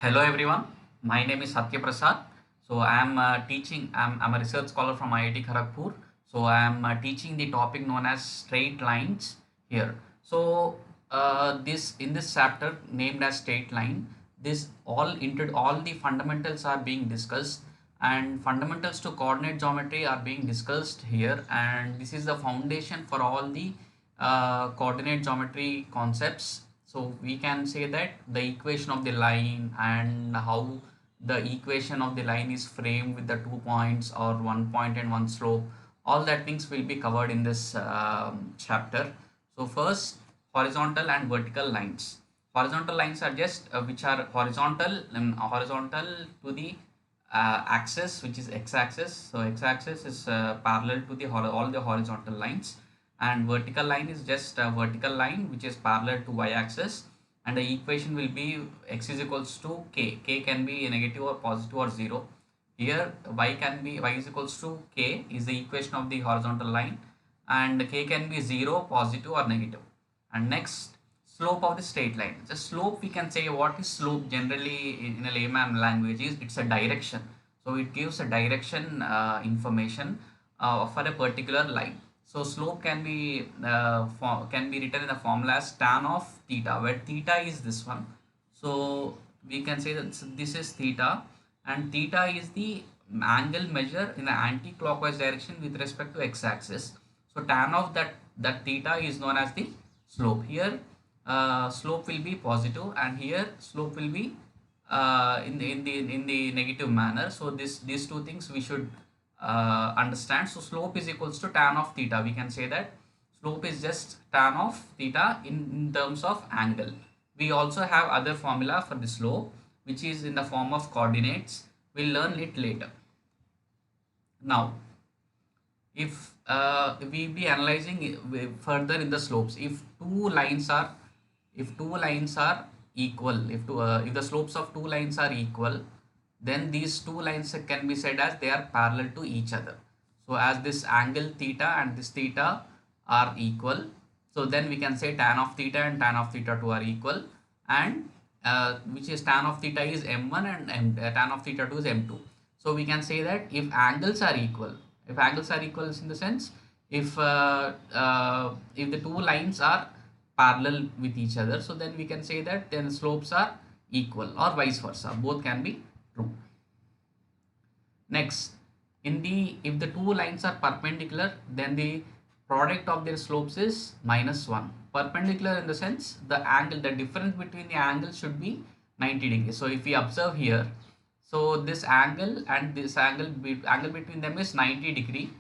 Hello everyone, my name is Satya Prasad. So I am teaching, I'm a research scholar from IIT Kharagpur. So I am teaching the topic known as straight lines here. So this in this chapter named as straight line, this all the fundamentals are being discussed, and fundamentals to coordinate geometry are being discussed here, and this is the foundation for all the coordinate geometry concepts. So we can say that the equation of the line and how the equation of the line is framed with the 2 points or 1 point and one slope, all that things will be covered in this chapter. So first, horizontal and vertical lines. Horizontal lines are just which are horizontal to the axis, which is x-axis. So x-axis is parallel to the all the horizontal lines, and vertical line is just a vertical line which is parallel to y-axis, and the equation will be x is equals to k can be negative or positive or 0. Here y is equals to k is the equation of the horizontal line, and k can be 0, positive or negative. And next, slope of the straight line. The slope, we can say, what is slope generally in a layman language is it's a direction. So it gives a direction information for a particular line. So slope can be written in the formula as tan of theta, where theta is this one. So we can say that this is theta, and theta is the angle measure in the anti-clockwise direction with respect to x-axis. So tan of that theta is known as the slope. Here slope will be positive, and here slope will be in the negative manner. So these two things we should understand. So slope is equals to tan of theta. We can say that slope is just tan of theta in terms of angle. We also have other formula for the slope, which is in the form of coordinates. We'll learn it later. Now, if we be analyzing further in the slopes, if two lines are equal, if the slopes of two lines are equal, then these two lines can be said as they are parallel to each other. So as this angle theta and this theta are equal, so then we can say tan of theta and tan of theta 2 are equal, and which is tan of theta is m1 and tan of theta 2 is m2. So we can say that if angles are equal in the sense, if the two lines are parallel with each other, so then we can say that then slopes are equal, or vice versa, both can be true. Next, if the two lines are perpendicular, then the product of their slopes is -1. Perpendicular in the sense the difference between the angles should be 90 degrees. So if we observe here, so this angle and this angle between them is 90 degree,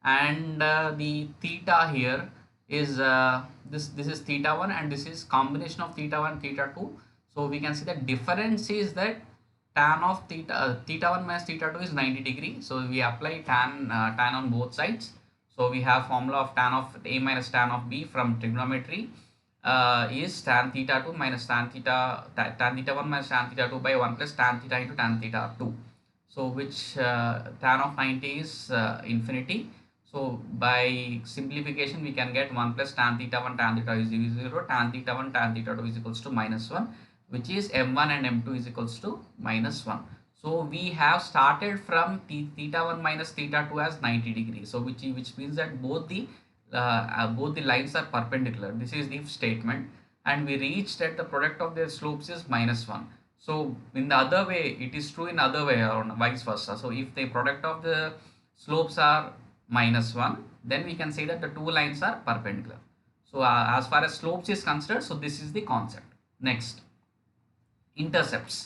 and the theta here is this is theta 1, and this is combination of theta 1 theta 2. So we can see the difference is that tan of theta 1 minus theta 2 is 90 degree. So we apply tan on both sides. So we have formula of tan of a minus tan of b from trigonometry is tan theta 2 minus tan theta 1 minus tan theta 2 by 1 plus tan theta into tan theta 2. So which tan of 90 is infinity. So by simplification we can get 1 plus tan theta 1 tan theta is 0, tan theta 1 tan theta 2 is equals to -1, which is m1 and m2 is equals to -1. So we have started from theta 1 minus theta 2 as 90 degrees. So which means that both the lines are perpendicular. This is the statement, and we reached that the product of their slopes is -1. So in the other way, it is true in other way or vice versa. So if the product of the slopes are -1, then we can say that the two lines are perpendicular. So as far as slopes is concerned, so this is the concept. Next, intercepts.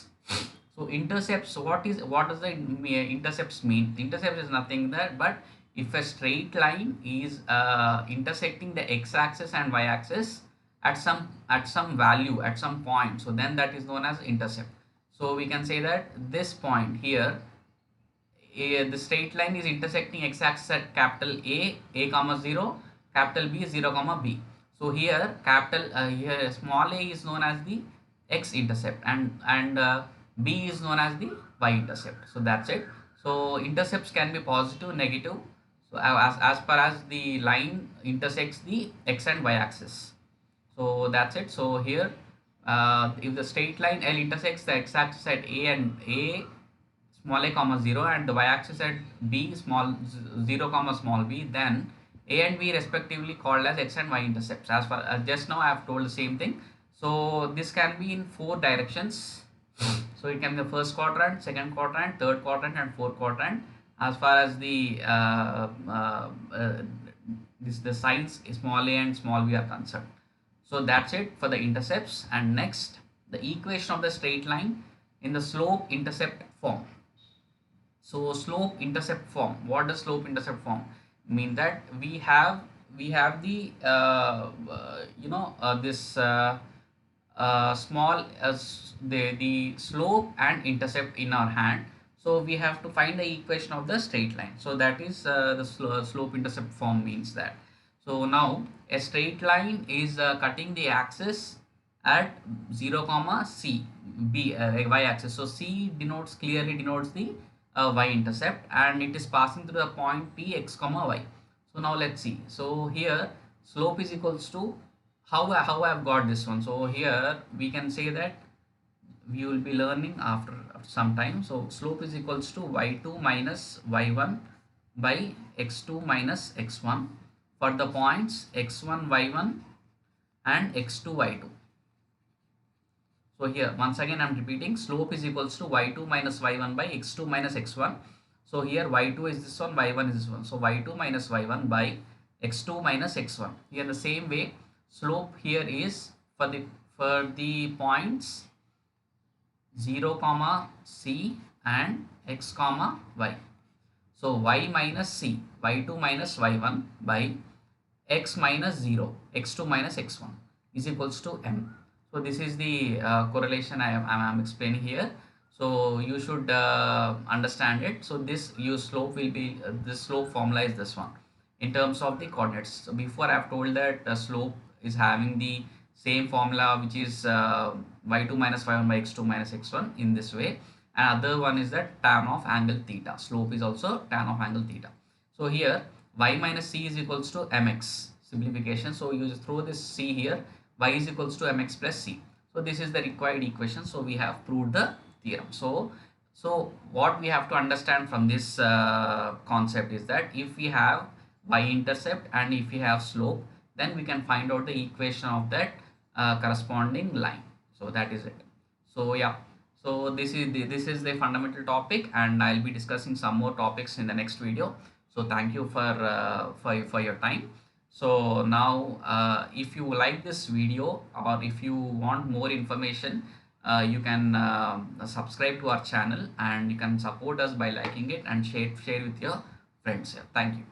So intercepts, what does the intercepts mean? Intercepts is nothing that but if a straight line is intersecting the x-axis and y-axis at some value at some point, so then that is known as intercept. So we can say that this point here, the straight line is intersecting x-axis at capital A comma 0, capital B 0 comma B. So here here small a is known as the x-intercept, and B is known as the y-intercept. So that's it. So intercepts can be positive, negative. So as far as the line intersects the x and y axis. So that's it. So here if the straight line L intersects the x-axis at a small a comma 0 and the y-axis at b 0 comma small b, then a and b respectively called as x and y intercepts. As far as just now I have told the same thing. So this can be in four directions. So it can be the first quadrant, second quadrant, third quadrant, and fourth quadrant. As far as the the signs small a and small b are concerned. So that's it for the intercepts. And next, the equation of the straight line in the slope intercept form. So slope intercept form. What does slope intercept form mean? That we have the this small as the slope and intercept in our hand. So we have to find the equation of the straight line. So that is the slope intercept form means that. So now a straight line is cutting the axis at 0 comma c b y axis. So c clearly denotes the y intercept, and it is passing through the point p x comma y. So now let's see. So here slope is equals to how I have got this one. So here we can say that we will be learning after some time. So slope is equals to y2 minus y1 by x2 minus x1 for the points x1 y1 and x2 y2. So here once again I am repeating, slope is equals to y2 minus y1 by x2 minus x1. So here y2 is this one, y1 is this one. So y2 minus y1 by x2 minus x1. Here the same way slope here is for the points 0 comma c and x comma y. So y minus c, y2 minus y1 by x minus 0, x2 minus x1 is equals to m. So this is the correlation I am explaining here. So you should understand it. So this slope will be this slope formula is this one in terms of the coordinates. So before I have told that slope is having the same formula, which is y2 minus y1 by x2 minus x1 in this way. And other one is that tan of angle theta. Slope is also tan of angle theta. So here y minus c is equals to mx, simplification. So you just throw this c here, y is equals to mx plus c. So this is the required equation. So we have proved the theorem. So what we have to understand from this concept is that if we have y-intercept and if we have slope, then we can find out the equation of that corresponding line. So that is it. So yeah, so this is the fundamental topic, and I'll be discussing some more topics in the next video. So thank you for your time. So now if you like this video or if you want more information, you can subscribe to our channel, and you can support us by liking it and share with your friends. Thank you.